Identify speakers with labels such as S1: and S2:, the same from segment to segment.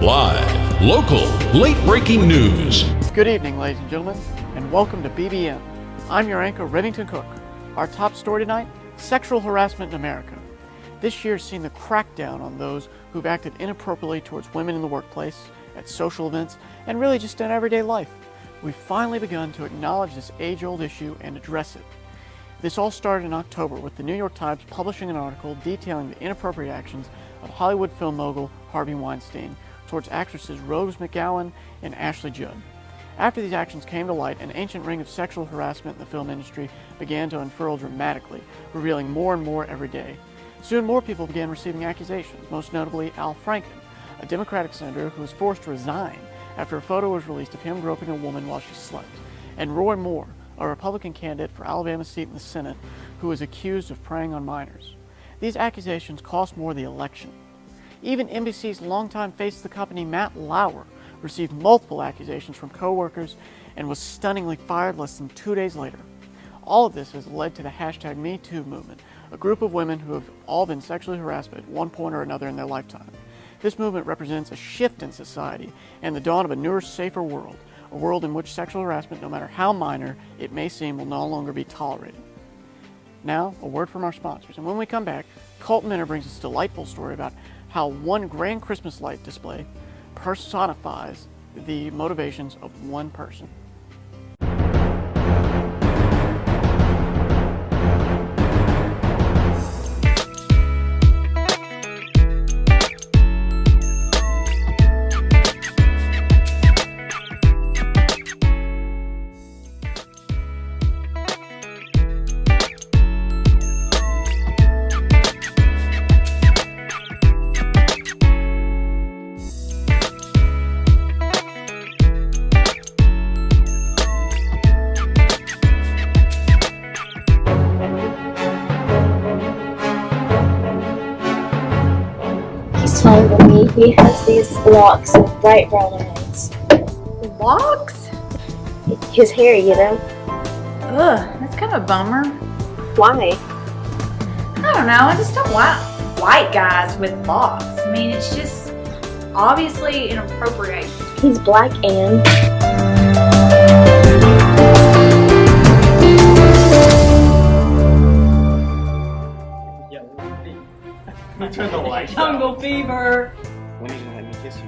S1: Live, local, late-breaking news.
S2: Good evening, ladies and gentlemen, and welcome to BBN. I'm your anchor, Remington Cook. Our top story tonight, sexual harassment in America. This year's seen the crackdown on those who've acted inappropriately towards women in the workplace, at social events, and really just in everyday life. We've finally begun to acknowledge this age-old issue and address it. This all started in October with the New York Times publishing an article detailing the inappropriate actions of Hollywood film mogul Harvey Weinstein towards actresses Rose McGowan and Ashley Judd. After these actions came to light, an ancient ring of sexual harassment in the film industry began to unfurl dramatically, revealing more and more every day. Soon more people began receiving accusations, most notably Al Franken, a Democratic senator who was forced to resign after a photo was released of him groping a woman while she slept, and Roy Moore, a Republican candidate for Alabama's seat in the Senate, who was accused of preying on minors. These accusations cost Moore the election. Even NBC's longtime face of the company, Matt Lauer, received multiple accusations from co-workers and was stunningly fired less than 2 days later. All of this has led to the hashtag #MeToo movement, a group of women who have all been sexually harassed at one point or another in their lifetime. This movement represents a shift in society and the dawn of a newer, safer world, a world in which sexual harassment, no matter how minor it may seem, will no longer be tolerated. Now, a word from our sponsors, and when we come back, Colt Minner brings us a delightful story about how one grand Christmas light display personifies the motivations of one person.
S3: He's taller than me. He has these locks and bright brown eyes.
S4: Locks?
S3: His hair, you know.
S4: Ugh, that's kind of a bummer.
S3: Why?
S4: I don't know, I just don't like white guys with locks. I mean, it's just obviously inappropriate.
S3: He's black and...
S5: Turn the lights
S4: Jungle fever.
S5: When are you gonna let me kiss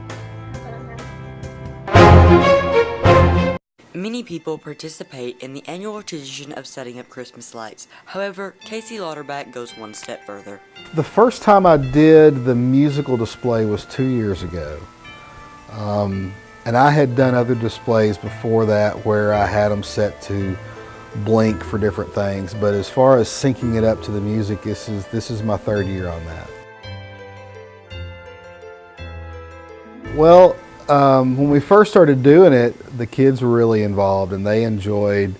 S5: you?
S6: Many people participate in the annual tradition of setting up Christmas lights. However, Casey Lauterbach goes one step further.
S7: The first time I did the musical display was 2 years ago. And I had done other displays before that where I had them set to blink for different things. But as far as syncing it up to the music, this is my third year on that. Well, when we first started doing it, the kids were really involved and they enjoyed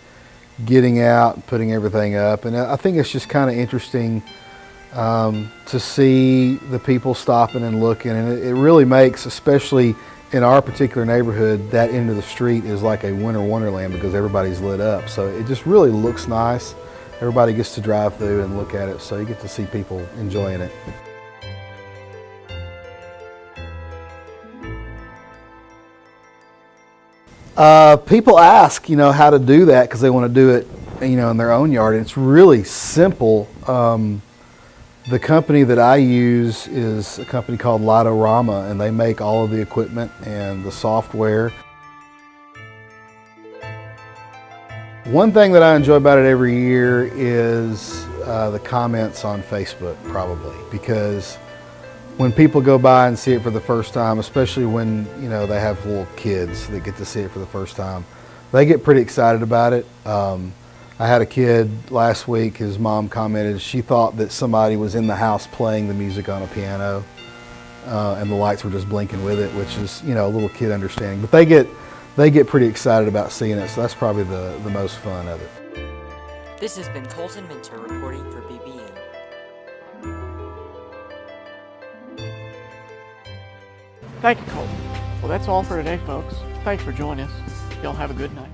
S7: getting out and putting everything up. And I think it's just kind of interesting to see the people stopping and looking. And it really makes, especially in our particular neighborhood, that end of the street is like a winter wonderland because everybody's lit up. So it just really looks nice. Everybody gets to drive through and look at it, so you get to see people enjoying it. People ask, how to do that because they want to do it, in their own yard. And it's really simple. The company that I use is a company called Lightorama, and they make all of the equipment and the software. One thing that I enjoy about it every year is the comments on Facebook, probably, because when people go by and see it for the first time, especially when they have little kids that get to see it for the first time, they get pretty excited about it. I had a kid last week, his mom commented she thought that somebody was in the house playing the music on a piano and the lights were just blinking with it, which is a little kid understanding. But they get pretty excited about seeing it, so that's probably the most fun of it.
S6: This has been Colton Minter reporting for BBN.
S2: Thank you, Colton. Well, that's all for today, folks. Thanks for joining us. Y'all have a good night.